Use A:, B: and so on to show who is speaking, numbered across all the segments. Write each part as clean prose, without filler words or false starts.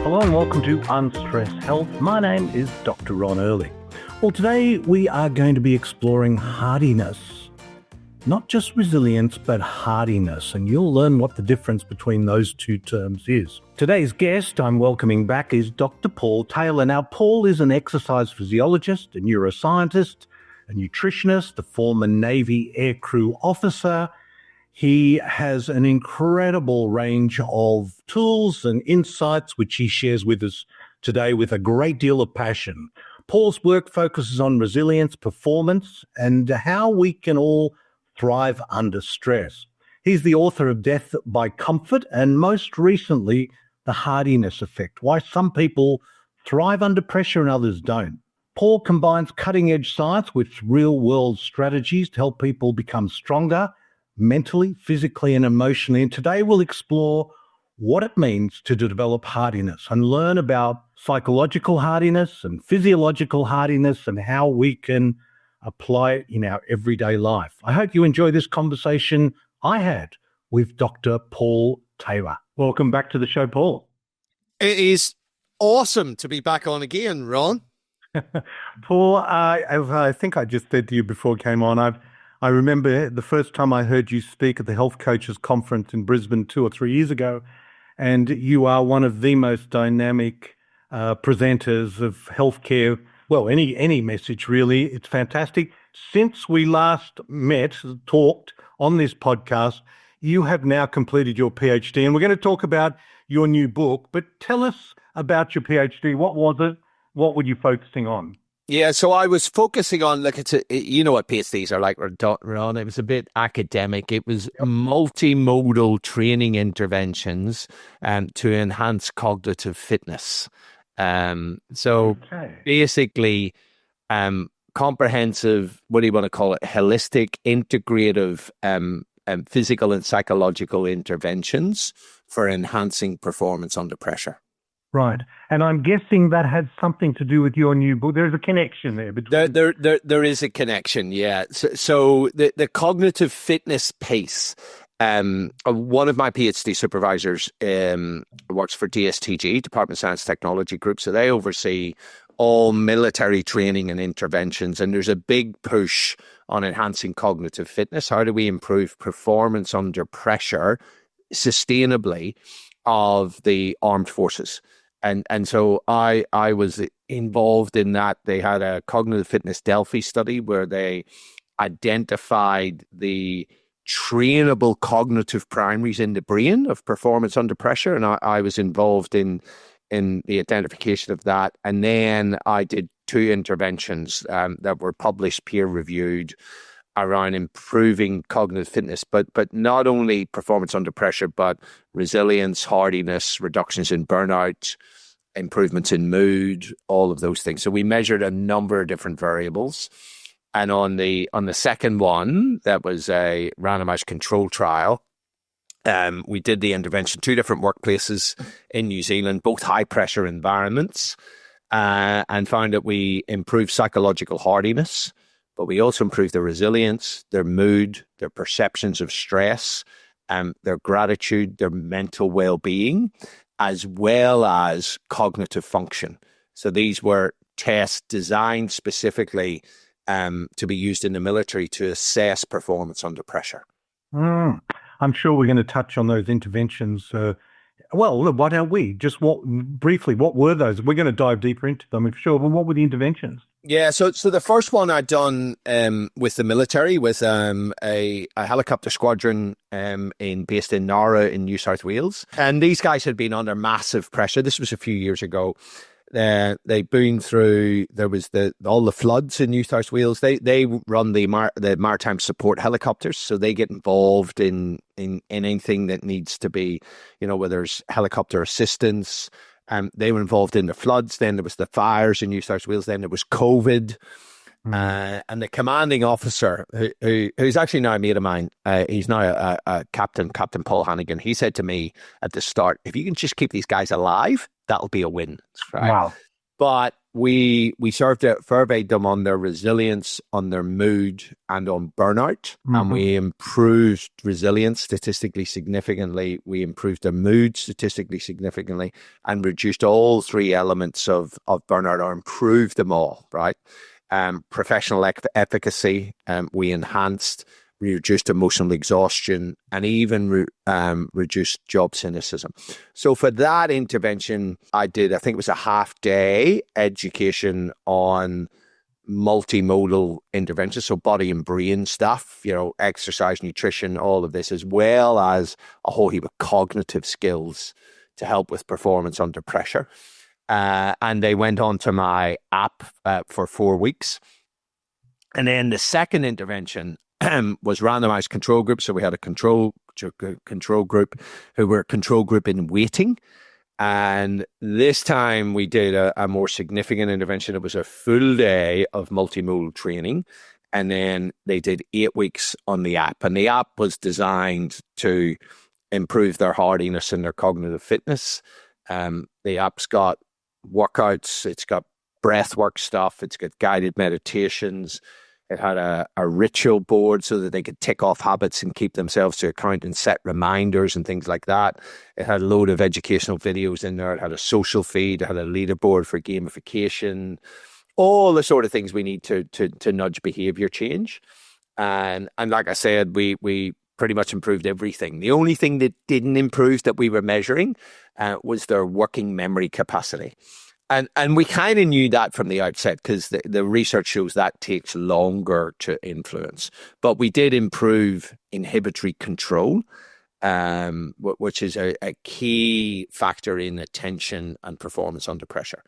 A: Hello and welcome to Unstress Health. My name is Dr. Ron Ehrlich. Well, today we are going to be exploring hardiness. Not just resilience, but hardiness, and you'll learn what the difference between those two terms is. Today's guest I'm welcoming back is Dr. 𝗂𝗍 𝗪𝗂. Now, Paul is an exercise physiologist, a neuroscientist, a nutritionist, a former Navy Aircrew Officer. He has an incredible range of tools and insights which he shares with us today with a great deal of passion. Paul's work focuses on resilience, performance, and how we can all thrive under stress. He's the author of 𝗗𝗿 𝗪𝗂𝐿 and most recently, the Hardiness Effect, why some people thrive under pressure and others don't. Paul combines cutting-edge science with real-world strategies to help people become stronger, mentally, physically, and emotionally. And today we'll explore what it means to develop hardiness and learn about psychological hardiness and physiological hardiness and how we can apply it in our everyday life. I hope you enjoy this conversation I had with Dr. 𝗂𝗍 𝗪𝗂. Welcome back to the show, Paul.
B: It is awesome to be back on again, Ron.
A: Paul, as I think I just said to you before I came on, I remember the first time I heard you speak at the Health Coaches Conference in Brisbane 2 or 3 years ago, and you are one of the most dynamic presenters of healthcare. Well, any message really. It's fantastic. Since we last talked on this podcast, you have now completed your PhD, and we're going to talk about your new book. But tell us about your PhD. What was it? What were you focusing on?
B: Yeah, so I was focusing on, you know what PhDs are like, Ron. It was a bit academic. It was multimodal training interventions to enhance cognitive fitness. Basically, comprehensive, what do you want to call it, holistic, integrative physical and psychological interventions for enhancing performance under pressure.
A: Right. And I'm guessing that had something to do with your new book. There's a connection there.
B: There is a connection, yeah. So the cognitive fitness piece, one of my PhD supervisors works for DSTG, Department of Science Technology Group. So they oversee all military training and interventions. And there's a big push on enhancing cognitive fitness. How do we improve performance under pressure sustainably of the armed forces? And so I was involved in that. They had a cognitive fitness 𝗿𝐿𝐹𝐵 study where they identified the trainable cognitive primaries in the brain of performance under pressure. And I was involved in the identification of that. And then I did 2 interventions that were published, peer-reviewed, around improving cognitive fitness, but not only performance under pressure, but resilience, hardiness, reductions in burnout, improvements in mood, all of those things. So we measured a number of different variables. And on the second one, that was a randomized control trial, we did the intervention, 2 different workplaces in New Zealand, both high pressure environments, and found that we improved psychological hardiness, but we also improved their resilience, their mood, their perceptions of stress, their gratitude, their mental well-being, as well as cognitive function. So these were tests designed specifically to be used in the military to assess performance under pressure.
A: I'm sure we're going to touch on those interventions. Well, why don't we? Just briefly, what were those? We're going to dive deeper into them, I'm sure, but what were the interventions?
B: Yeah, so the first one I'd done with the military was a helicopter squadron based in 𝗗𝗏 in New South Wales. And these guys had been under massive pressure. This was a few years ago. They'd been through, there was all the floods in New South Wales. They run the maritime support helicopters, so they get involved in anything that needs to be, where there's helicopter assistance. They were involved in the floods. Then there was the fires in New South Wales. Then there was COVID. And the commanding officer, who's actually now a mate of mine, he's now a Captain Paul Hannigan. He said to me at the start, if you can just keep these guys alive, that'll be a win. Right?
A: Wow.
B: But we surveyed them on their resilience, on their mood, and on burnout, and we improved resilience statistically significantly. We improved their mood statistically significantly, and reduced all three elements of burnout, or improved them all. Right, professional efficacy. We enhanced. We reduced emotional exhaustion, and even reduced job cynicism. So for that intervention, I think it was a half-day education on multimodal interventions, so body and brain stuff, exercise, nutrition, all of this, as well as a whole heap of cognitive skills to help with performance under pressure. And they went on to my app for 4 weeks. And then the second intervention was randomized control group. So we had a control group who were a control group in waiting. And this time we did a more significant intervention. It was a full day of multimodal training. And then they did 8 weeks on the app. And the app was designed to improve their hardiness and their cognitive fitness. The app's got workouts. It's got breath work stuff. It's got guided meditations. It had a ritual board so that they could tick off habits and keep themselves to account and set reminders and things like that. It had a load of educational videos in there. It had a social feed. It had a leaderboard for gamification, all the sort of things we need to nudge behavior change. And like I said, we pretty much improved everything. The only thing that didn't improve that we were measuring was their working memory capacity. And we kind of knew that from the outset, because the research shows that takes longer to influence. But we did improve inhibitory control, which is a key factor in attention and performance under pressure.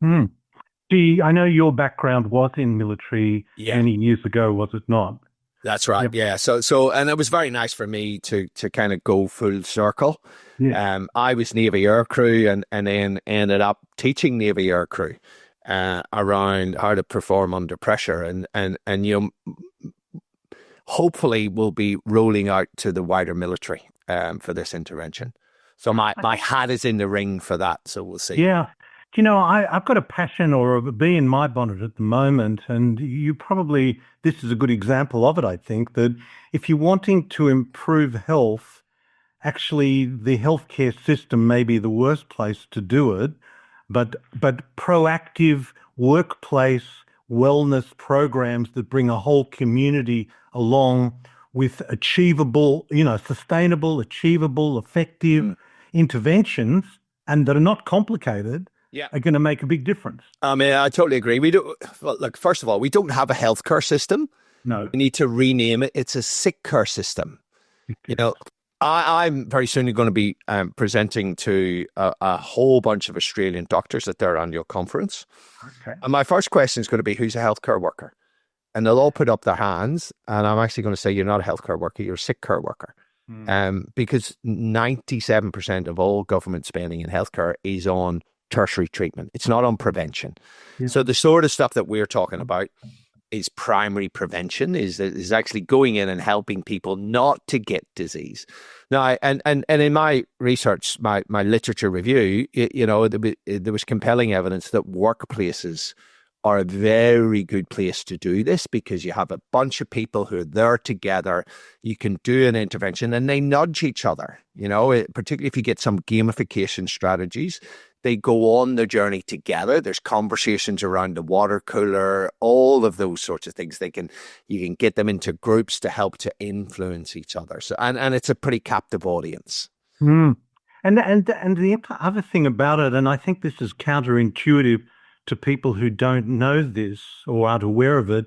A: See, I know your background was in military many years ago, was it not?
B: That's right. Yep. Yeah. So, and it was very nice for me to kind of go full circle. Yeah. I was Navy Aircrew and then ended up teaching Navy Aircrew around how to perform under pressure, and hopefully we'll be rolling out to the wider military for this intervention. So my hat is in the ring for that. So we'll see.
A: Yeah. I've got a passion or a bee in my bonnet at the moment, and this is a good example of it, I think, that if you're wanting to improve health, actually the healthcare system may be the worst place to do it, but proactive workplace wellness programs that bring a whole community along with achievable, sustainable, achievable, effective interventions, and that are not complicated, are going to make a big difference. I
B: mean, I totally agree. Look, first of all, we don't have a healthcare system.
A: No.
B: We need to rename it. It's a sick care system. I'm very soon going to be presenting to a whole bunch of Australian doctors at their annual conference.
A: Okay.
B: And my first question is going to be, who's a healthcare worker? And they'll all put up their hands. And I'm actually going to say, you're not a healthcare worker, you're a sick care worker. Because 97% of all government spending in healthcare is on tertiary treatment. It's not on prevention. Yeah. So the sort of stuff that we're talking about is primary prevention, is actually going in and helping people not to get disease. Now, and in my research, my literature review, there was compelling evidence that workplaces are a very good place to do this, because you have a bunch of people who are there together. You can do an intervention and they nudge each other, particularly if you get some gamification strategies. They go on the journey together. There's conversations around the water cooler, all of those sorts of things. You can get them into groups to help to influence each other. So, and it's a pretty captive audience.
A: And the other thing about it, and I think this is counterintuitive to people who don't know this or aren't aware of it,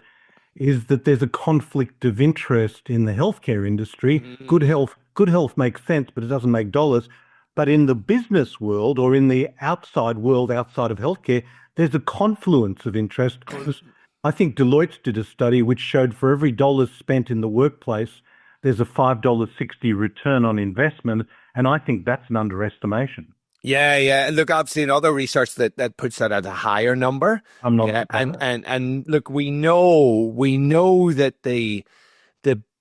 A: is that there's a conflict of interest in the healthcare industry. Good health makes sense, but it doesn't make dollars. But in the business world, or in the outside world outside of healthcare, there's a confluence of interest. Because I think Deloitte did a study which showed for every dollar spent in the workplace, there's a $5.60 return on investment. And I think that's an underestimation.
B: Yeah. Look, I've seen other research that puts that at a higher number.
A: I'm not.
B: And look, we know that the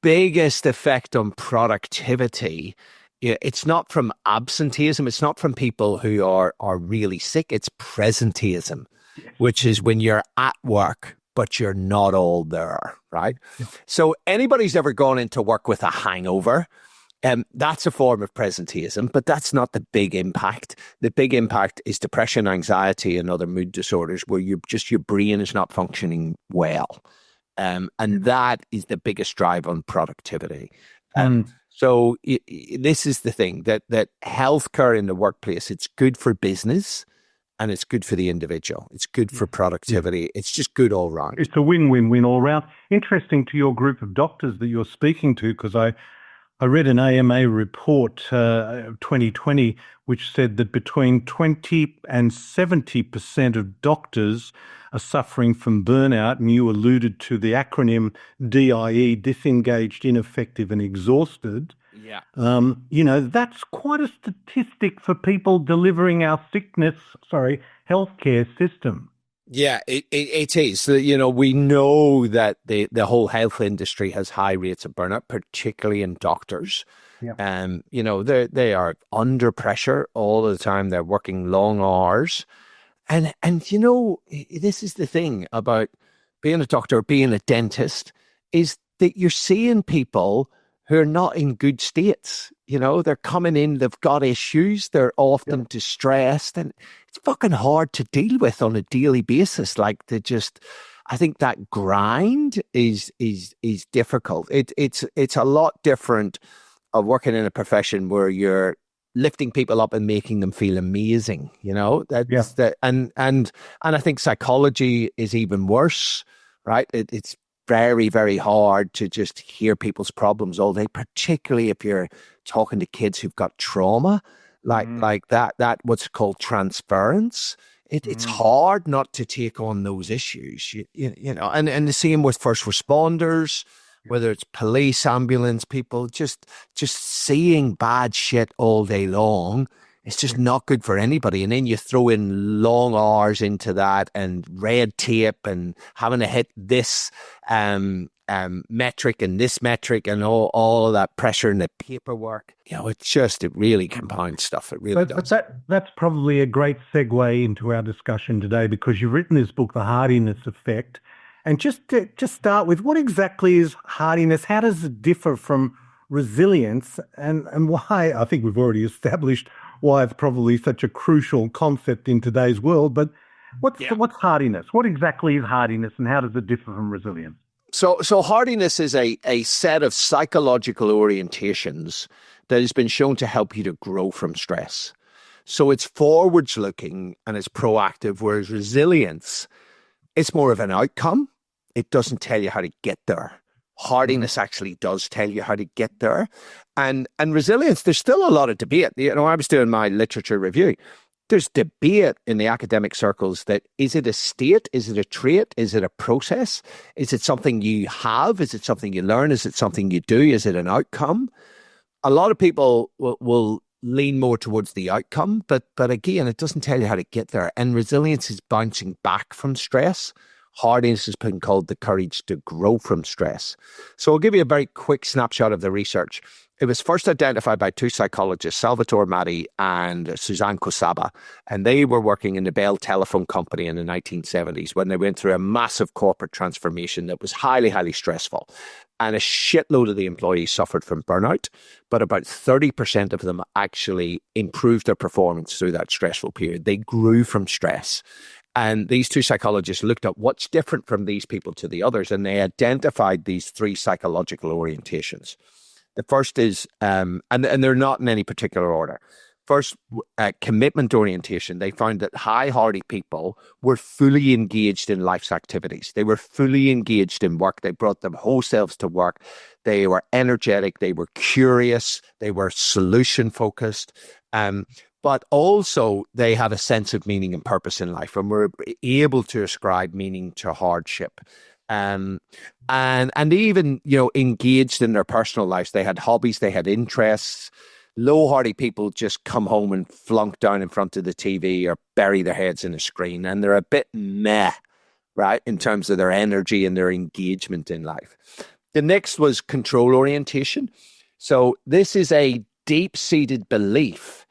B: biggest effect on productivity, it's not from absenteeism. It's not from people who are really sick. It's presenteeism. which is when you're at work, but you're not all there, right?
A: Yeah.
B: So anybody's ever gone into work with a hangover, that's a form of presenteeism, but that's not the big impact. The big impact is depression, anxiety, and other mood disorders where your brain is not functioning well. And that is the biggest drive on productivity. So this is the thing, that healthcare in the workplace, it's good for business and it's good for the individual. It's good for productivity. Yeah. It's just good all round.
A: It's a win-win-win all round. Interesting to your group of doctors that you're speaking to, because I read an AMA report 2020, which said that between 20 and 70% of doctors are suffering from burnout. And you alluded to the acronym DIE, disengaged, ineffective, and exhausted.
B: Yeah.
A: That's quite a statistic for people delivering our healthcare system.
B: Yeah, it is. We know that the whole health industry has high rates of burnout, particularly in doctors. Yeah. They are under pressure all the time. They're working long hours. And this is the thing about being a doctor, being a dentist, is that you're seeing people who are not in good states. They're coming in, they've got issues, they're often distressed, and it's fucking hard to deal with on a daily basis. I think that grind is difficult. It's a lot different of working in a profession where you're lifting people up and making them feel amazing. And I think psychology is even worse, right? It's very, very hard to just hear people's problems all day, particularly if you're talking to kids who've got trauma, like that what's called transference. It's hard not to take on those issues, and the same with first responders, whether it's police, ambulance people, just seeing bad shit all day long. It's just not good for anybody. And then you throw in long hours into that and red tape and having to hit this metric and this metric and all of that pressure and the paperwork. It really compounds stuff. It really does.
A: But that's probably a great segue into our discussion today, because you've written this book, The Hardiness Effect. And just start with, what exactly is hardiness? How does it differ from resilience? And why, I think we've already established why it's probably such a crucial concept in today's world. But what's hardiness? What exactly is hardiness, and how does it differ from resilience?
B: So hardiness is a set of psychological orientations that has been shown to help you to grow from stress. So it's forwards looking and it's proactive, whereas resilience, it's more of an outcome. It doesn't tell you how to get there. Hardiness actually does tell you how to get there. And resilience, there's still a lot of debate. I was doing my literature review. There's debate in the academic circles that, is it a state? Is it a trait? Is it a process? Is it something you have? Is it something you learn? Is it something you do? Is it an outcome? A lot of people will lean more towards the outcome, but again, it doesn't tell you how to get there. And resilience is bouncing back from stress. Hardiness has been called the courage to grow from stress. So I'll give you a very quick snapshot of the research. It was first identified by two psychologists, 𝗁𝗲𝗄 𝗏 and 𝐀𝐻𝐭 𝗏. And they were working in the Bell Telephone Company in the 1970s when they went through a massive corporate transformation that was highly, highly stressful. And a shitload of the employees suffered from burnout, but about 30% of them actually improved their performance through that stressful period. They grew from stress. And these two psychologists looked at what's different from these people to the others, and they identified these three psychological orientations. The first is, and they're not in any particular order. First, commitment orientation. They found that high-hardy people were fully engaged in life's activities. They were fully engaged in work. They brought their whole selves to work. They were energetic. They were curious. They were solution-focused. But also they had a sense of meaning and purpose in life, and were able to ascribe meaning to hardship. And even, engaged in their personal lives. They had hobbies, they had interests. Low-hardy people just come home and flunk down in front of the TV or bury their heads in a screen, and they're a bit meh, right, in terms of their energy and their engagement in life. The next was control orientation. So this is a deep-seated belief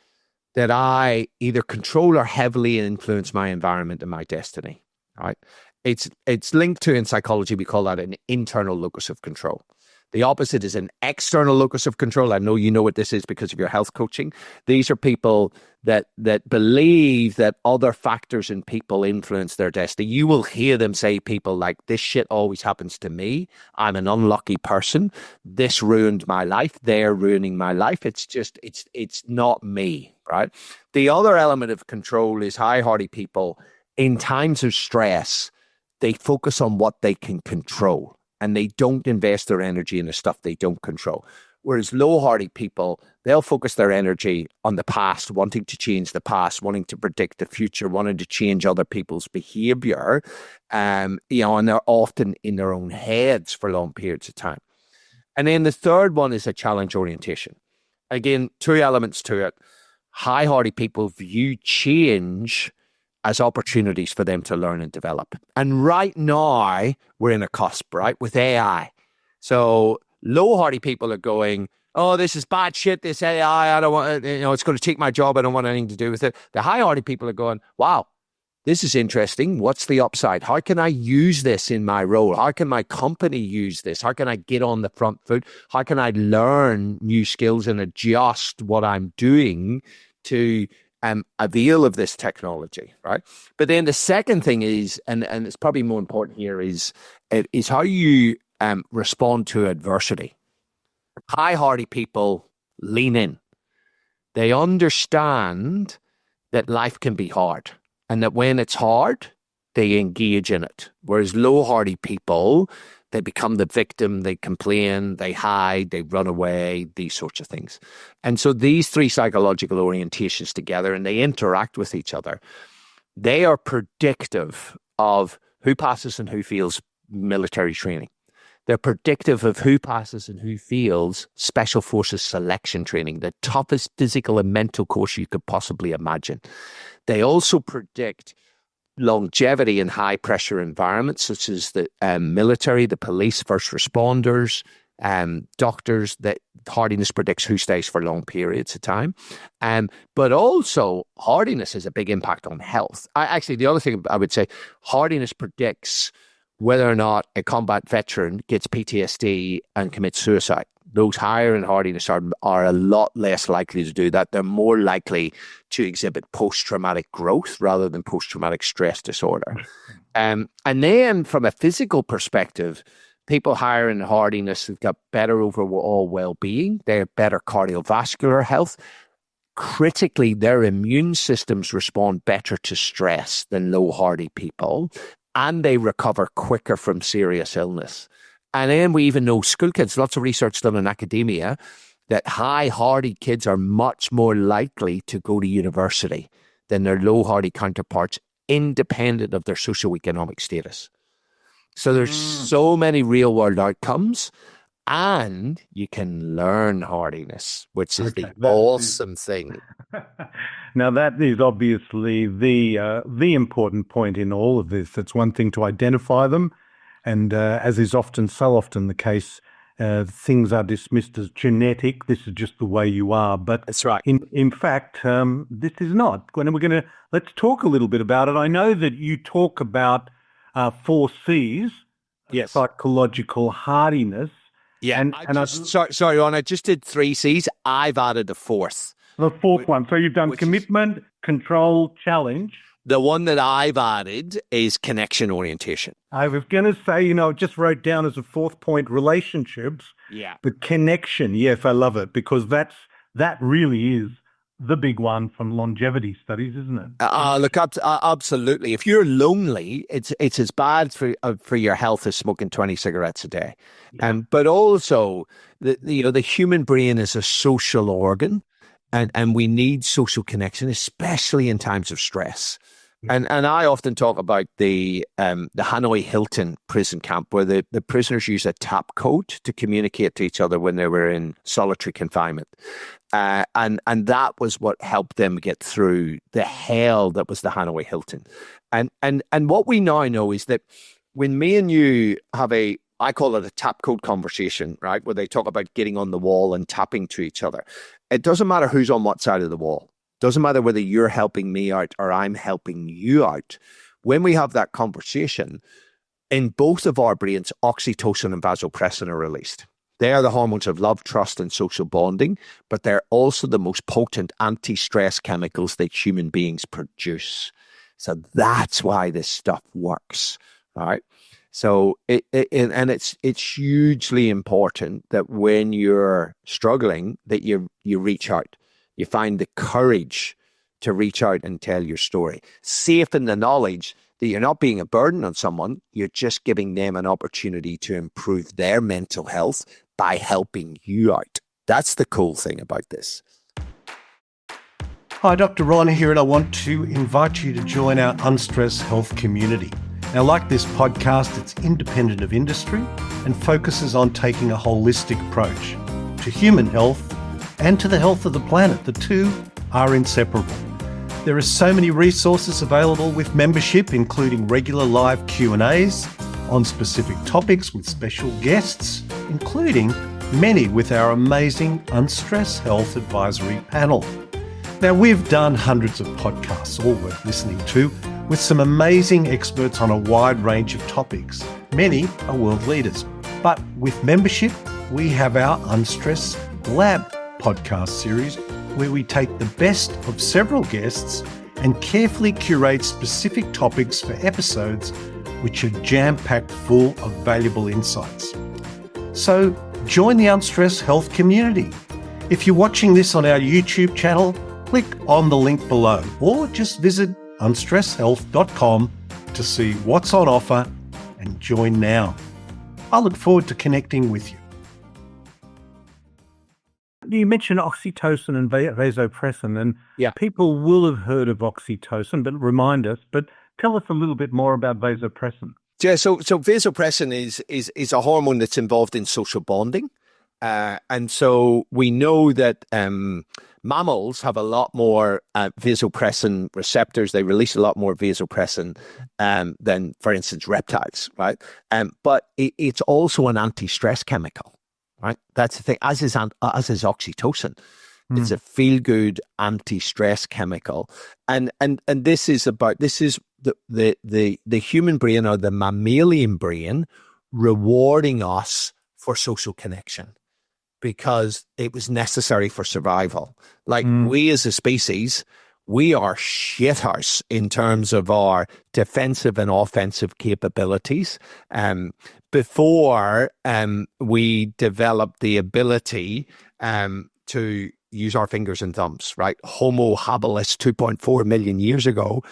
B: that I either control or heavily influence my environment and my destiny, right? It's linked to, in psychology, we call that an internal locus of control. The opposite is an external locus of control. I know you know what this is because of your health coaching. These are people that believe that other factors in people influence their destiny. You will hear them say people like, this shit always happens to me. I'm an unlucky person. This ruined my life. They're ruining my life. It's just, it's not me, right? The other element of control is high-hardy people. In times of stress, they focus on what they can control, and they don't invest their energy in the stuff they don't control. Whereas low-hardy people, they'll focus their energy on the past, wanting to change the past, wanting to predict the future, wanting to change other people's behavior, and they're often in their own heads for long periods of time. And then the third one is a challenge orientation. Again, two elements to it. High-hardy people view change as opportunities for them to learn and develop. And right now, we're in a cusp, right, with AI. So low-hardy people are going, oh, this is bad shit, this AI, I don't want, it's going to take my job, I don't want anything to do with it. The high-hardy people are going, wow, this is interesting. What's the upside? How can I use this in my role? How can my company use this? How can I get on the front foot? How can I learn new skills and adjust what I'm doing to avail of this technology, right? But then the second thing is, and it's probably more important here, is how you respond to adversity. High-hardy people lean in. They understand that life can be hard, and that when it's hard, they engage in it. Whereas low-hardy people, they become the victim, they complain, they hide, they run away, these sorts of things. And so these three psychological orientations together, and they interact with each other, they are predictive of who passes and who fails military training. They're predictive of who passes and who fails special forces selection training, the toughest physical and mental course you could possibly imagine. They also predict longevity in high pressure environments such as the military, the police, first responders, doctors. That hardiness predicts who stays for long periods of time. But also hardiness has a big impact on health. Actually, the other thing I would say, hardiness predicts whether or not a combat veteran gets PTSD and commits suicide. Those higher in hardiness are a lot less likely to do that. They're more likely to exhibit post-traumatic growth rather than post-traumatic stress disorder. And then from a physical perspective, people higher in hardiness have got better overall well-being. They have better cardiovascular health. Critically, their immune systems respond better to stress than low-hardy people, and they recover quicker from serious illness. And then we even know school kids, lots of research done in academia, that high-hardy kids are much more likely to go to university than their low-hardy counterparts, independent of their socioeconomic status. So there's so many real-world outcomes, and you can learn hardiness, which is the awesome thing.
A: Now, that is obviously the important point in all of this. It's one thing to identify them, and as is so often the case, things are dismissed as genetic. This is just the way you are. But
B: that's right.
A: In fact, this is not. And let's talk a little bit about it. I know that you talk about 4 C's,
B: yes,
A: psychological hardiness.
B: Yeah, sorry, Ron, I just did 3 C's. I've added a 4th.
A: The 4th one. So you've done commitment, control, challenge.
B: The one that I've added is connection orientation.
A: I was going to say, just wrote down as a 4th point relationships.
B: Yeah.
A: The connection. Yes, I love it because that really is the big one from longevity studies, isn't it?
B: Look, absolutely. If you're lonely, it's as bad for your health as smoking 20 cigarettes a day. Yeah. But also, the human brain is a social organ, and we need social connection, especially in times of stress. And I often talk about the Hanoi Hilton prison camp, where the prisoners use a tap code to communicate to each other when they were in solitary confinement. And that was what helped them get through the hell that was the Hanoi Hilton. And what we now know is that when me and you have I call it a tap code conversation, right? Where they talk about getting on the wall and tapping to each other. It doesn't matter who's on what side of the wall. Doesn't matter whether you're helping me out or I'm helping you out. When we have that conversation, in both of our brains, oxytocin and vasopressin are released. They are the hormones of love, trust, and social bonding, but they're also the most potent anti-stress chemicals that human beings produce. So that's why this stuff works, right? So it's hugely important that when you're struggling, that you reach out. You find the courage to reach out and tell your story. Safe in the knowledge that you're not being a burden on someone, you're just giving them an opportunity to improve their mental health by helping you out. That's the cool thing about this.
C: Hi, Dr. Ron here, and I want to invite you to join our Unstress Health community. Now, like this podcast, it's independent of industry and focuses on taking a holistic approach to human health and to the health of the planet. The two are inseparable. There are so many resources available with membership, including regular live Q&As on specific topics with special guests, including many with our amazing Unstress Health advisory panel. Now, we've done hundreds of podcasts, all worth listening to, with some amazing experts on a wide range of topics. Many are world leaders. But with membership, we have our Unstress Lab podcast series, where we take the best of several guests and carefully curate specific topics for episodes which are jam-packed full of valuable insights. So join the Unstress Health community. If you're watching this on our YouTube channel, click on the link below or just visit unstresshealth.com to see what's on offer and join now. I look forward to connecting with you.
A: You mentioned oxytocin and vasopressin, and people will have heard of oxytocin, but remind us, but tell us a little bit more about vasopressin.
B: Yeah, so vasopressin is a hormone that's involved in social bonding. And so we know that mammals have a lot more vasopressin receptors. They release a lot more vasopressin than, for instance, reptiles, right? But it's also an anti-stress chemical, right? That's the thing, as is oxytocin. It's a feel-good anti-stress chemical. And this is the human brain, or the mammalian brain, rewarding us for social connection, because it was necessary for survival. Like we as a species, we are shithouse in terms of our defensive and offensive capabilities. Before we developed the ability to use our fingers and thumbs, right? Homo habilis 2.4 million years ago,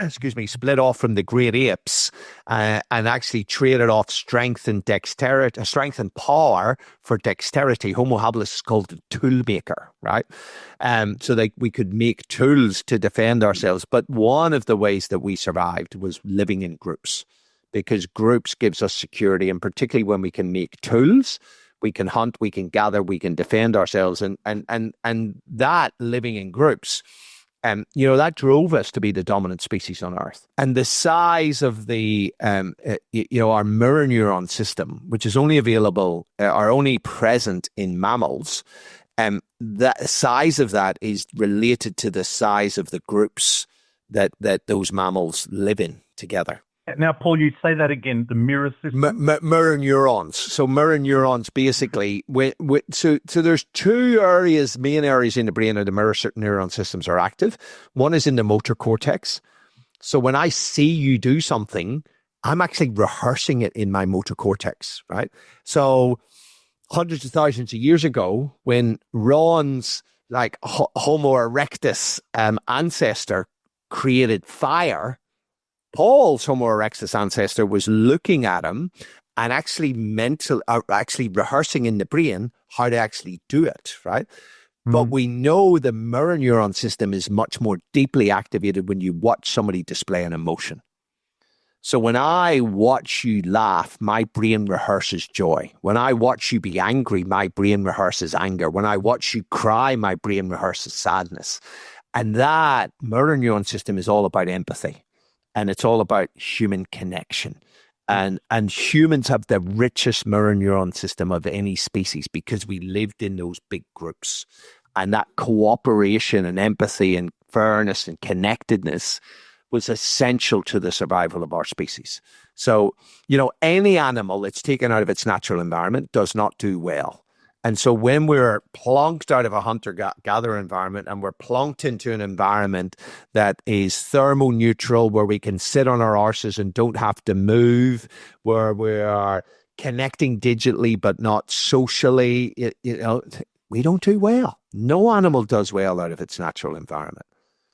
B: split off from the great apes and actually traded off strength and dexterity, strength and power for dexterity. Homo habilis is called the tool maker, right? So that we could make tools to defend ourselves. But one of the ways that we survived was living in groups, because groups gives us security, and particularly when we can make tools. We can hunt, we can gather, we can defend ourselves, and that living in groups, that drove us to be the dominant species on Earth. And the size of the, our mirror neuron system, which is only available, are only present in mammals, the size of that is related to the size of the groups that those mammals live in together.
A: Now, Paul, you say that again, the mirror system?
B: Mirror neurons. So mirror neurons basically, so there's two areas, main areas in the brain where the mirror neuron systems are active. One is in the motor cortex. So when I see you do something, I'm actually rehearsing it in my motor cortex, right? So hundreds of thousands of years ago, when Ron's Homo erectus ancestor created fire, Paul's Homo erectus ancestor was looking at him and actually rehearsing in the brain how to actually do it, right? But we know the mirror neuron system is much more deeply activated when you watch somebody display an emotion. So when I watch you laugh, my brain rehearses joy. When I watch you be angry, my brain rehearses anger. When I watch you cry, my brain rehearses sadness. And that mirror neuron system is all about empathy. And it's all about human connection. And humans have the richest mirror neuron system of any species because we lived in those big groups. And that cooperation and empathy and fairness and connectedness was essential to the survival of our species. So, any animal that's taken out of its natural environment does not do well. And so when we're plonked out of a hunter-gatherer environment and we're plonked into an environment that is thermoneutral, where we can sit on our arses and don't have to move, where we are connecting digitally but not socially, we don't do well. No animal does well out of its natural environment.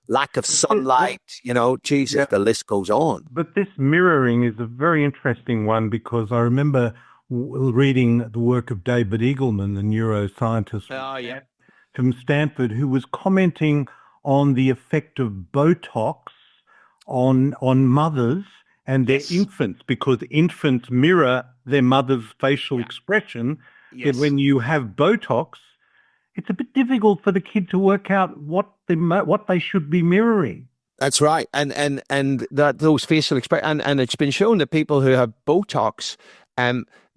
B: Lack of sunlight, Jesus, the list goes on.
A: But this mirroring is a very interesting one, because I remember reading the work of 𝗁𝗂 𝗍𝐿𝐼, the neuroscientist from Stanford, who was commenting on the effect of Botox on mothers and their infants, because infants mirror their mother's facial expression. Yet when you have Botox, it's a bit difficult for the kid to work out what they should be mirroring.
B: That's right, and that those facial expressions, and it's been shown that people who have Botox,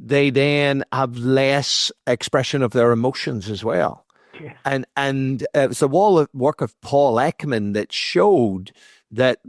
B: they then have less expression of their emotions as well. Yes. And it's a work of 𝗁𝐿 𝗪𝐿 that showed that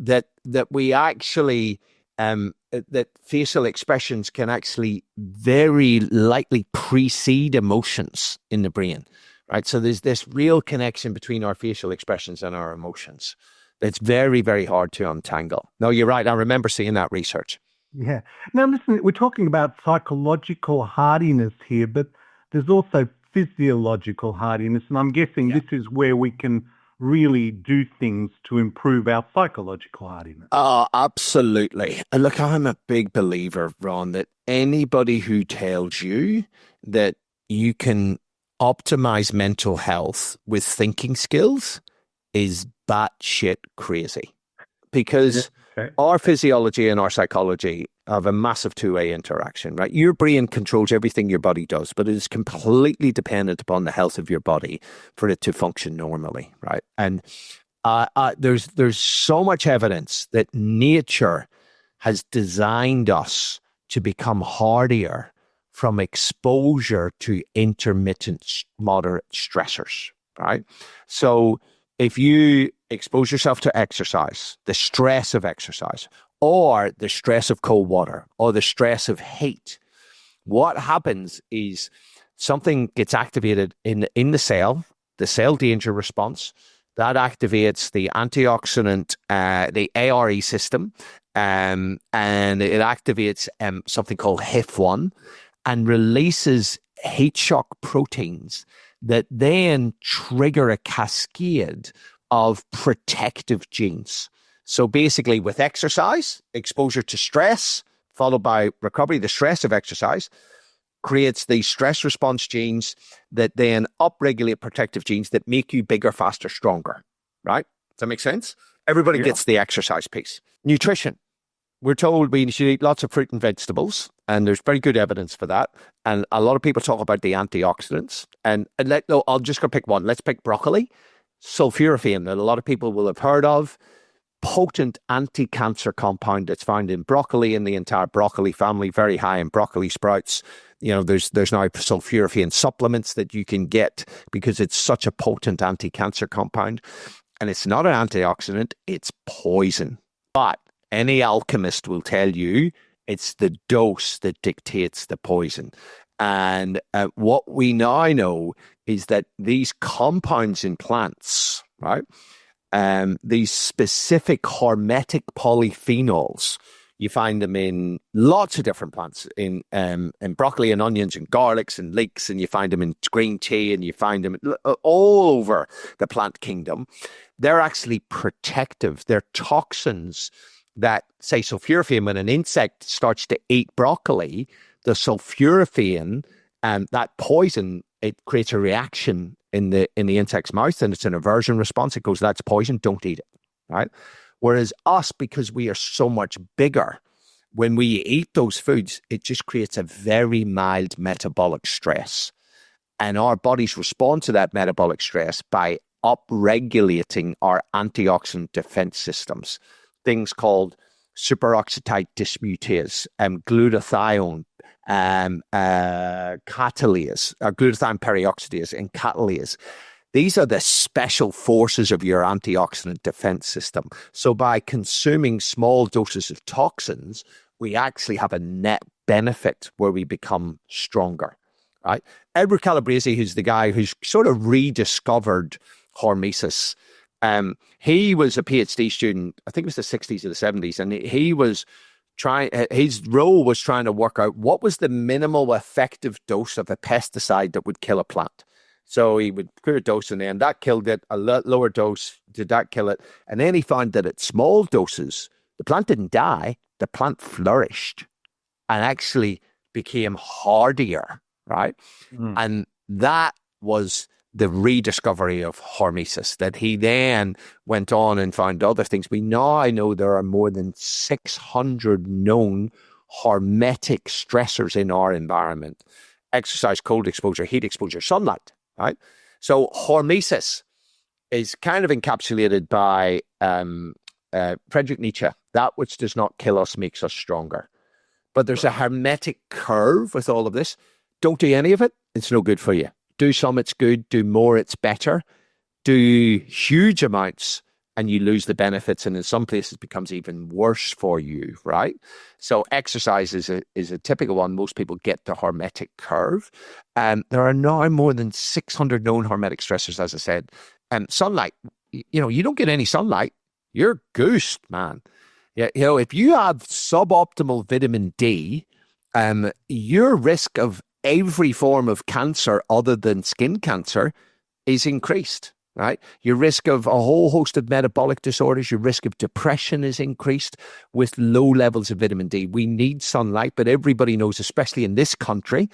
B: we actually that facial expressions can actually very likely precede emotions in the brain, right? So there's this real connection between our facial expressions and our emotions. It's very, very hard to untangle. No, you're right. I remember seeing that research.
A: Yeah. Now, listen, we're talking about psychological hardiness here, but there's also physiological hardiness. And I'm guessing this is where we can really do things to improve our psychological hardiness.
B: Oh, absolutely. And look, I'm a big believer, Ron, that anybody who tells you that you can optimize mental health with thinking skills is batshit crazy. Because our physiology and our psychology have a massive two-way interaction, right? Your brain controls everything your body does, but it is completely dependent upon the health of your body for it to function normally, right? And there's so much evidence that nature has designed us to become hardier from exposure to intermittent moderate stressors, right? So if you expose yourself to exercise, the stress of exercise, or the stress of cold water, or the stress of heat, what happens is something gets activated in the cell danger response. That activates the antioxidant, the ARE system, and it activates something called HIF1 and releases heat shock proteins that then trigger a cascade of protective genes. So basically with exercise, exposure to stress, followed by recovery, the stress of exercise creates these stress response genes that then upregulate protective genes that make you bigger, faster, stronger, right? Does that make sense? Everybody gets the exercise piece. Nutrition. We're told we should eat lots of fruit and vegetables, and there's very good evidence for that. And a lot of people talk about the antioxidants. I'll just go pick one. Let's pick broccoli. Sulforaphane, that a lot of people will have heard of. Potent anti-cancer compound that's found in broccoli and the entire broccoli family, very high in broccoli sprouts. There's now sulforaphane supplements that you can get because it's such a potent anti-cancer compound. And it's not an antioxidant, it's poison. But any alchemist will tell you it's the dose that dictates the poison. And what we now know is that these compounds in plants, right, these specific hormetic polyphenols, you find them in lots of different plants, in broccoli and onions and garlics and leeks, and you find them in green tea, and you find them all over the plant kingdom. They're actually protective. They're toxins that, say, sulforaphane, when an insect starts to eat broccoli, the sulforaphane and that poison, it creates a reaction in the insect's mouth, and it's an aversion response. It goes, that's poison, don't eat it, right? Whereas us, because we are so much bigger, when we eat those foods, it just creates a very mild metabolic stress. And our bodies respond to that metabolic stress by upregulating our antioxidant defense systems. Things called superoxide dismutase, glutathione, catalase, glutathione peroxidase, and catalase. These are the special forces of your antioxidant defense system. So by consuming small doses of toxins, we actually have a net benefit where we become stronger, right? 𝗿𝗂 𝗃𝐿 who's the guy who's sort of rediscovered hormesis. He was a PhD student, I think it was the 60s or the 70s, and he was his role was trying to work out what was the minimal effective dose of a pesticide that would kill a plant. So he would put a dose in there, and that killed it. A lower dose, did that kill it? And then he found that at small doses, the plant didn't die, the plant flourished and actually became hardier, right? And that was the rediscovery of hormesis, that he then went on and found other things. We now know there are more than 600 known hormetic stressors in our environment. Exercise, cold exposure, heat exposure, sunlight, right? So hormesis is kind of encapsulated by Friedrich Nietzsche. That which does not kill us makes us stronger. But there's a hermetic curve with all of this. Don't do any of it, it's no good for you. Do some, it's good. Do more, it's better. Do huge amounts and you lose the benefits, and in some places becomes even worse for you, right? So exercise is a typical one. Most people get the hormetic curve. There are now more than 600 known hormetic stressors, as I said. Sunlight, you don't get any sunlight, you're goosed, man. Yeah, if you have suboptimal vitamin D, your risk of every form of cancer other than skin cancer is increased, right? Your risk of a whole host of metabolic disorders, your risk of depression is increased with low levels of vitamin D. We need sunlight, but everybody knows, especially in this country,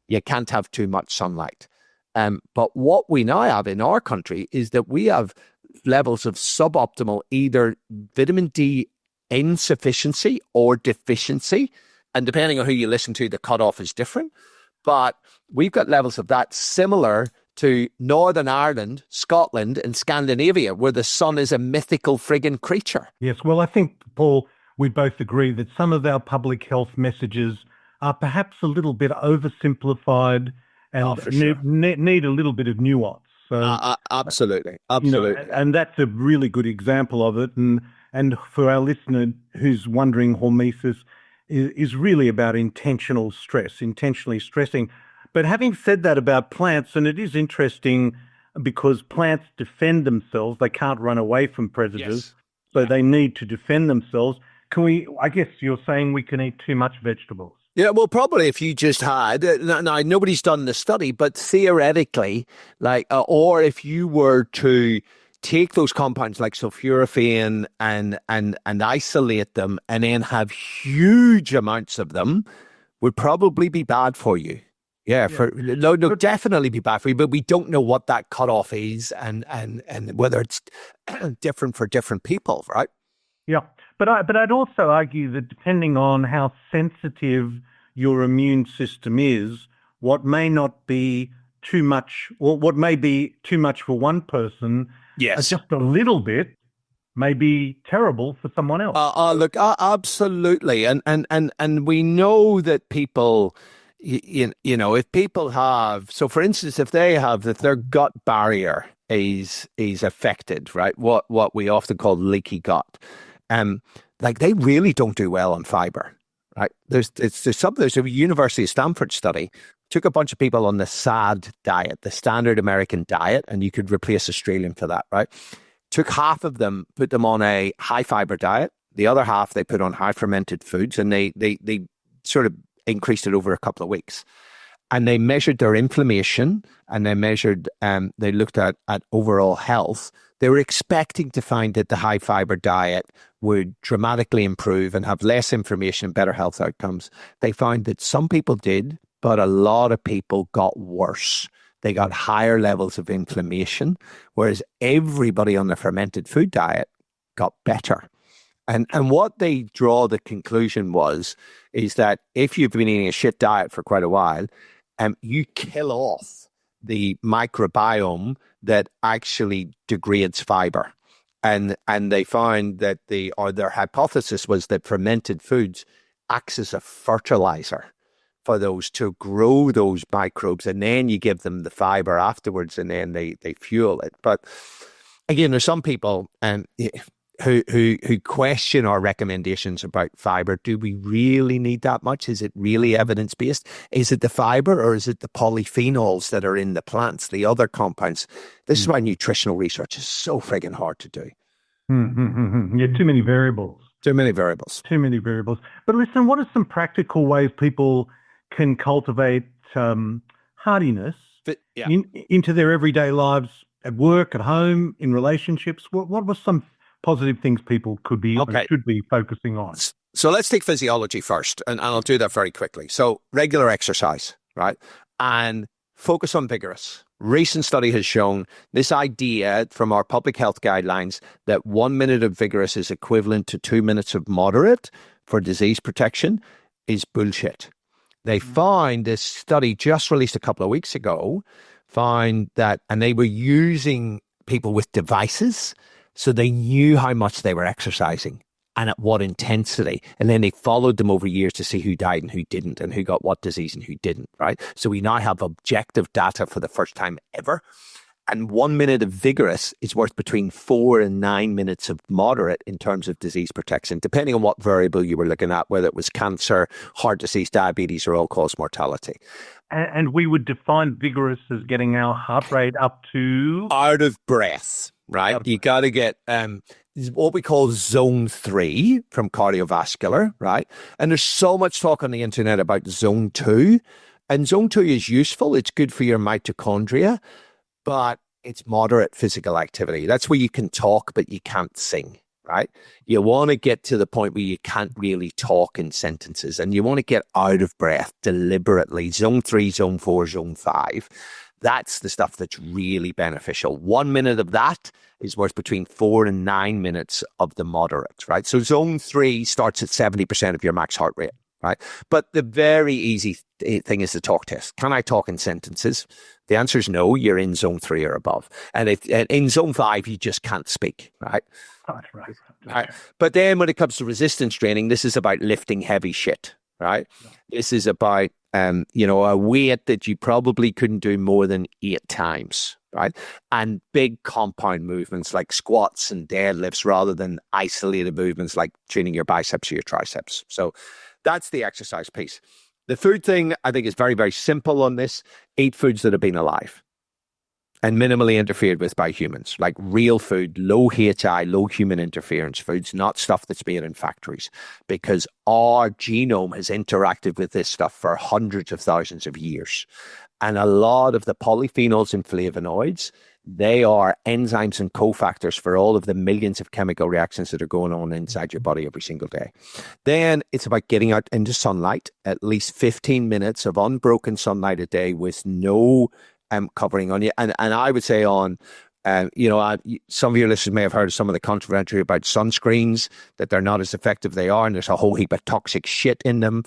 B: you can't have too much sunlight. But what we now have in our country is that we have levels of suboptimal, either vitamin D insufficiency or deficiency. And depending on who you listen to, the cutoff is different. But we've got levels of that similar to Northern Ireland, Scotland, and Scandinavia, where the sun is a mythical friggin' creature.
A: Yes, well, I think, Paul, we both agree that some of our public health messages are perhaps a little bit oversimplified and need a little bit of nuance. So,
B: absolutely.
A: And that's a really good example of it. And for our listener who's wondering, hormesis is really about intentional stress, intentionally stressing. But having said that about plants, and it is interesting because plants defend themselves, they can't run away from predators, so they need to defend themselves. I guess you're saying we can eat too much vegetables.
B: Yeah, well, probably if you just had, now nobody's done the study, but theoretically, or if you were to take those compounds like sulforaphane and isolate them and then have huge amounts of them, would probably be bad for you. Yeah. Definitely be bad for you, but we don't know what that cutoff is and whether it's different for different people, right?
A: Yeah, but I'd also argue that depending on how sensitive your immune system is, what may not be too much, or what may be too much for one person, just a little bit may be terrible for someone else.
B: Look, absolutely, and we know that people, if people have, so for instance, if their gut barrier is affected, right? What we often call leaky gut, they really don't do well on fiber, right? There's a University of Stanford study, took a bunch of people on the SAD diet, the standard American diet, and you could replace Australian for that, right? Took half of them, put them on a high fiber diet. The other half they put on high fermented foods, and they sort of increased it over a couple of weeks. And they measured their inflammation, and they looked at overall health. They were expecting to find that the high fiber diet would dramatically improve and have less inflammation and better health outcomes. They found that some people did, but a lot of people got worse. They got higher levels of inflammation, whereas everybody on the fermented food diet got better. And what they draw the conclusion is that if you've been eating a shit diet for quite a while, you kill off the microbiome that actually degrades fiber. And they found that their hypothesis was that fermented foods acts as a fertilizer for those to grow those microbes, and then you give them the fiber afterwards, and then they fuel it. But again, there's some people who question our recommendations about fiber. Do we really need that much? Is it really evidence-based? Is it the fiber, or is it the polyphenols that are in the plants, the other compounds? This is why nutritional research is so friggin' hard to do.
A: Yeah, too many variables.
B: Too many variables.
A: Too many variables. But listen, what are some practical ways people can cultivate hardiness into their everyday lives, at work, at home, in relationships? What were some positive things people should be focusing on?
B: So let's take physiology first, and I'll do that very quickly. So regular exercise, right? And focus on vigorous. Recent study has shown this idea from our public health guidelines that 1 minute of vigorous is equivalent to 2 minutes of moderate for disease protection is bullshit. They found, this study just released a couple of weeks ago, found that, and they were using people with devices, so they knew how much they were exercising and at what intensity. And then they followed them over years to see who died and who didn't, and who got what disease and who didn't, right? So we now have objective data for the first time ever. And 1 minute of vigorous is worth between 4 and 9 minutes of moderate in terms of disease protection, depending on what variable you were looking at, whether it was cancer, heart disease, diabetes, or all-cause mortality.
A: And we would define vigorous as getting our heart rate up to...
B: out of breath, right? You got to get what we call zone 3 from cardiovascular, right? And there's so much talk on the internet about zone 2. And zone 2 is useful. It's good for your mitochondria, but it's moderate physical activity. That's where you can talk, but you can't sing, right? You want to get to the point where you can't really talk in sentences, and you want to get out of breath deliberately. Zone 3, zone 4, zone 5. That's the stuff that's really beneficial. 1 minute of that is worth between 4 and 9 minutes of the moderate, right? So zone 3 starts at 70% of your max heart rate, right? But the very easy thing is the talk test. Can I talk in sentences? The answer is no. You're in zone 3 or above. And in zone 5, you just can't speak, right? Right. But then when it comes to resistance training, this is about lifting heavy shit, right? This is about, a weight that you probably couldn't do more than 8 times, right? And big compound movements like squats and deadlifts rather than isolated movements like training your biceps or your triceps. So that's the exercise piece. The food thing, I think, is very, very simple on this. Eat foods that have been alive and minimally interfered with by humans, like real food, low HI, low human interference foods, not stuff that's made in factories, because our genome has interacted with this stuff for hundreds of thousands of years. And a lot of the polyphenols and flavonoids, they are enzymes and cofactors for all of the millions of chemical reactions that are going on inside your body every single day. Then it's about getting out into sunlight, at least 15 minutes of unbroken sunlight a day with no covering on you. And I would say some of your listeners may have heard of some of the controversy about sunscreens, that they're not as effective they are, and there's a whole heap of toxic shit in them.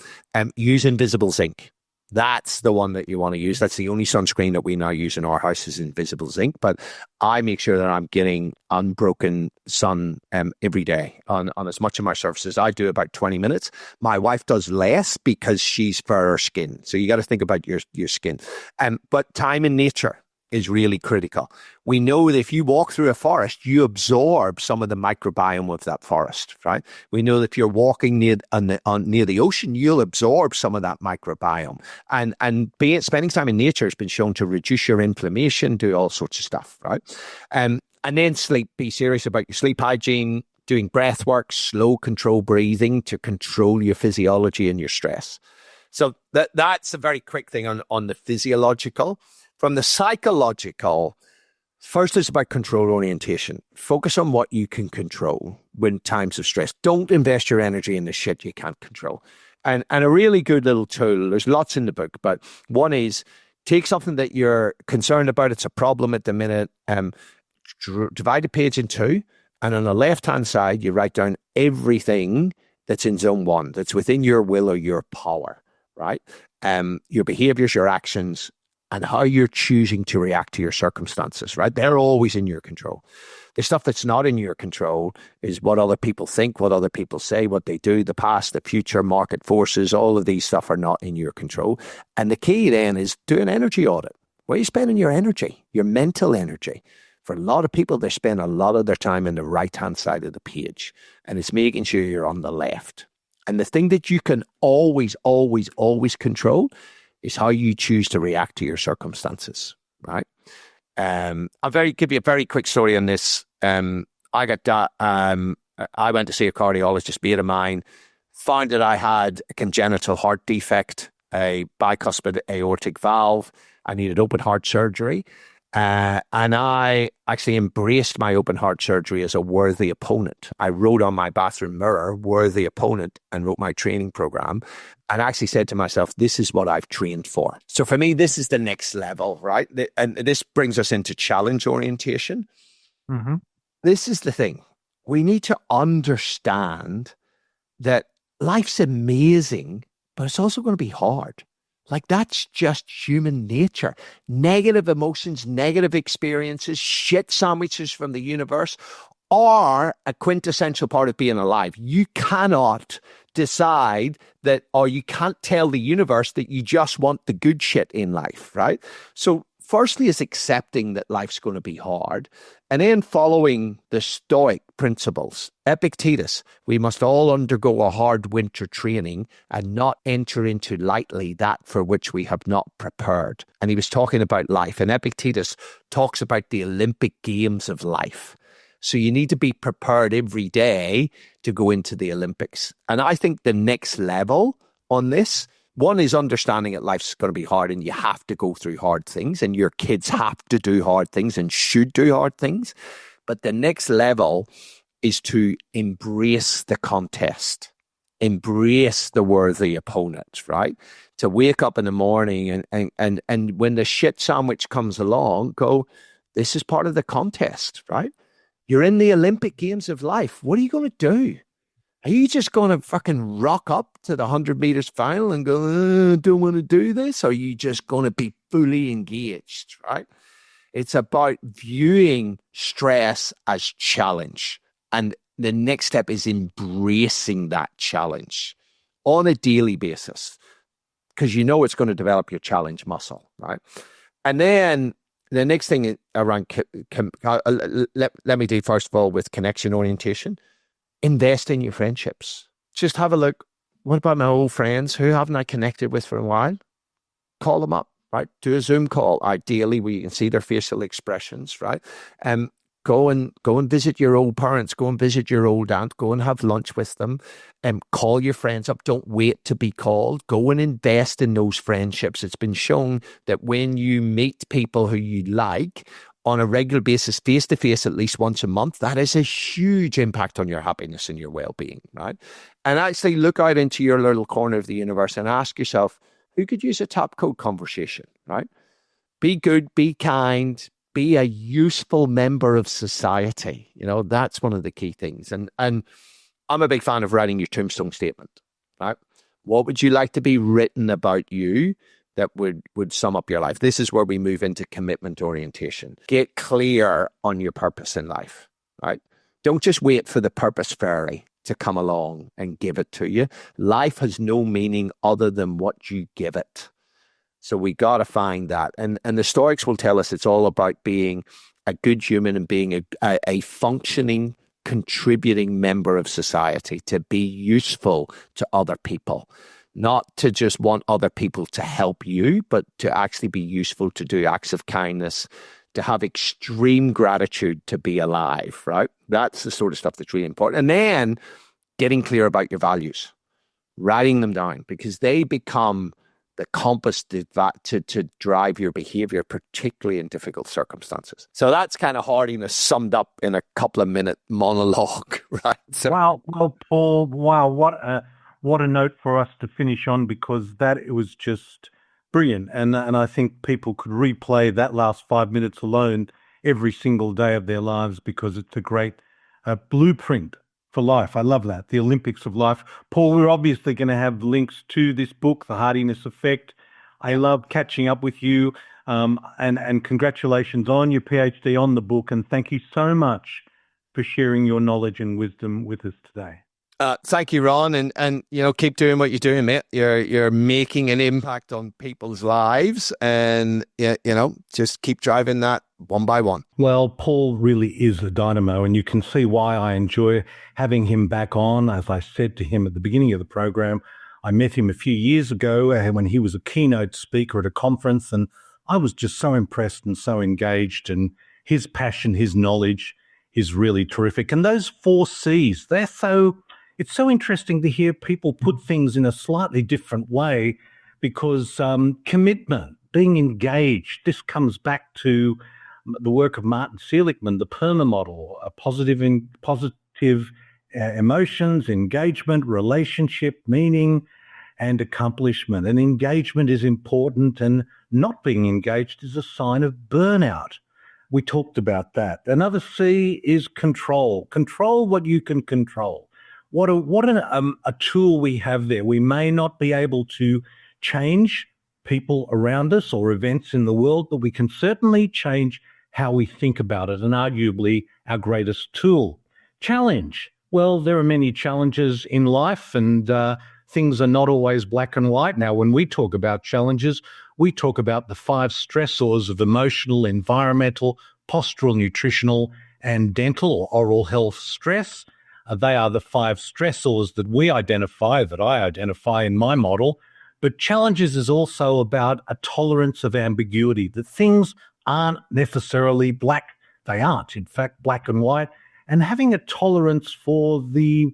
B: Use invisible zinc. That's the one that you want to use. That's the only sunscreen that we now use in our house is invisible zinc. But I make sure that I'm getting unbroken sun every day on as much of my surfaces. I do about 20 minutes. My wife does less because she's fairer skin. So you got to think about your skin. But time in nature is really critical. We know that if you walk through a forest, you absorb some of the microbiome of that forest, right? We know that if you're walking near the ocean, you'll absorb some of that microbiome. And spending time in nature has been shown to reduce your inflammation, do all sorts of stuff, right? And then sleep. Be serious about your sleep hygiene, doing breath work, slow control breathing to control your physiology and your stress. So that's a very quick thing on the physiological. From the psychological, first it's about control orientation. Focus on what you can control when times of stress. Don't invest your energy in the shit you can't control. And a really good little tool, there's lots in the book, but one is take something that you're concerned about, it's a problem at the minute, divide the page in 2, and on the left-hand side, you write down everything that's in zone 1, that's within your will or your power, right? Your behaviors, your actions, and how you're choosing to react to your circumstances, right? They're always in your control. The stuff that's not in your control is what other people think, what other people say, what they do, the past, the future, market forces. All of these stuff are not in your control. And the key then is do an energy audit. Where are you spending your energy, your mental energy? For a lot of people, they spend a lot of their time in the right-hand side of the page, and it's making sure you're on the left. And the thing that you can always, always, always control is how you choose to react to your circumstances, right? Give you a very quick story on this. I went to see a cardiologist, mate of mine, found that I had a congenital heart defect, a bicuspid aortic valve. I needed open heart surgery. And I actually embraced my open heart surgery as a worthy opponent. I wrote on my bathroom mirror, worthy opponent, and wrote my training program. And I actually said to myself, this is what I've trained for. So for me, this is the next level, right? And this brings us into challenge orientation.
A: Mm-hmm.
B: This is the thing. We need to understand that life's amazing, but it's also going to be hard. Like, that's just human nature. Negative emotions, negative experiences, shit sandwiches from the universe are a quintessential part of being alive. You cannot decide that, or you can't tell the universe that you just want the good shit in life, right? So firstly is accepting that life's going to be hard, and then following the Stoic principles. Epictetus, we must all undergo a hard winter training and not enter into lightly that for which we have not prepared. And he was talking about life, and Epictetus talks about the Olympic Games of life. So you need to be prepared every day to go into the Olympics. And I think the next level on this, one is understanding that life's going to be hard and you have to go through hard things, and your kids have to do hard things and should do hard things. But the next level is to embrace the contest, embrace the worthy opponent, right? To wake up in the morning and when the shit sandwich comes along, go, this is part of the contest, right? You're in the Olympic Games of life. What are you going to do? Are you just going to fucking rock up to the 100 meters final and go, don't want to do this? Or are you just going to be fully engaged, right? It's about viewing stress as challenge. And the next step is embracing that challenge on a daily basis, because you know it's going to develop your challenge muscle, right? And then the next thing around, let me do first of all with connection orientation. Invest in your friendships. Just have a look. What about my old friends? Who haven't I connected with for a while? Call them up, right? Do a Zoom call, ideally, where you can see their facial expressions, right? Go and visit your old parents. Go and visit your old aunt. Go and have lunch with them. Call your friends up. Don't wait to be called. Go and invest in those friendships. It's been shown that when you meet people who you like on a regular basis, face-to-face, at least once a month, that has a huge impact on your happiness and your well-being, right? And actually look out into your little corner of the universe and ask yourself, who could use a top coat conversation, right? Be good, be kind, be a useful member of society. You know, that's one of the key things. And I'm a big fan of writing your tombstone statement, right? What would you like to be written about you that would sum up your life? This is where we move into commitment orientation. Get clear on your purpose in life, right? Don't just wait for the purpose fairy to come along and give it to you. Life has no meaning other than what you give it. So we got to find that. And the Stoics will tell us it's all about being a good human and being a functioning, contributing member of society, to be useful to other people. Not to just want other people to help you, but to actually be useful, to do acts of kindness, to have extreme gratitude, to be alive, right? That's the sort of stuff that's really important. And then getting clear about your values, writing them down, because they become the compass to drive your behavior, particularly in difficult circumstances. So that's kind of hardiness summed up in a couple of minute monologue, right? So,
A: Wow, well, Paul, wow, what a note for us to finish on, because it was just brilliant. And I think people could replay that last 5 minutes alone every single day of their lives, because it's a great blueprint for life. I love that. The Olympics of life. Paul, we're obviously going to have links to this book, The Hardiness Effect. I love catching up with you. And congratulations on your PhD, on the book, and thank you so much for sharing your knowledge and wisdom with us today.
B: Thank you, Ron, and keep doing what you're doing, mate. You're making an impact on people's lives, and just keep driving that one by one.
A: Well, Paul really is a dynamo, and you can see why I enjoy having him back on. As I said to him at the beginning of the program, I met him a few years ago when he was a keynote speaker at a conference, and I was just so impressed and so engaged, and his passion, his knowledge is really terrific. And those 4 C's, it's so interesting to hear people put things in a slightly different way, because commitment, being engaged, this comes back to the work of Martin Seligman, the PERMA model, positive emotions, engagement, relationship, meaning, and accomplishment. And engagement is important, and not being engaged is a sign of burnout. We talked about that. Another C is control. Control what you can control. What a tool we have there. We may not be able to change people around us or events in the world, but we can certainly change how we think about it, and arguably our greatest tool. Challenge. Well, there are many challenges in life, and things are not always black and white. Now, when we talk about challenges, we talk about the 5 stressors of emotional, environmental, postural, nutritional, and dental or oral health stress. They are the 5 stressors that I identify in my model. But challenges is also about a tolerance of ambiguity, that things aren't necessarily black. They aren't, in fact, black and white. And having a tolerance for the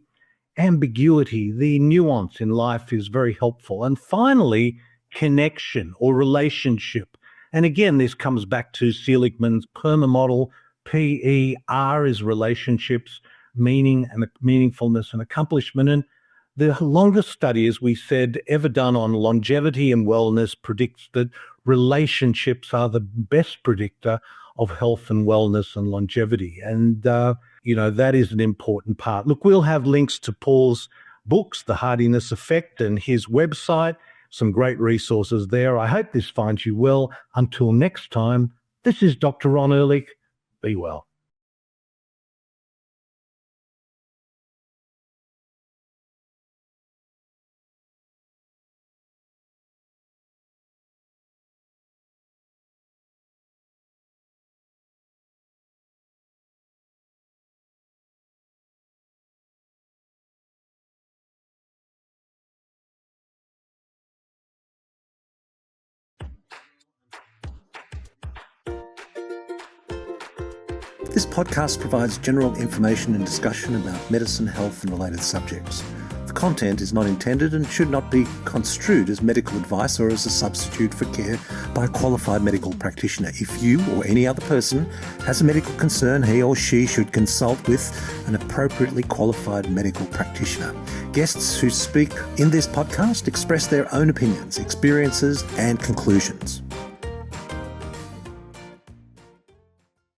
A: ambiguity, the nuance in life is very helpful. And finally, connection or relationship. And again, this comes back to Seligman's PERMA model. PER is relationships, meaning and meaningfulness and accomplishment. And the longest study, as we said, ever done on longevity and wellness predicts that relationships are the best predictor of health and wellness and longevity. And, that is an important part. Look, we'll have links to Paul's books, The Hardiness Effect, and his website, some great resources there. I hope this finds you well. Until next time, this is Dr. Ron Ehrlich. Be well.
C: This podcast provides general information and discussion about medicine, health, and related subjects. The content is not intended and should not be construed as medical advice or as a substitute for care by a qualified medical practitioner. If you or any other person has a medical concern, he or she should consult with an appropriately qualified medical practitioner. Guests who speak in this podcast express their own opinions, experiences, and conclusions.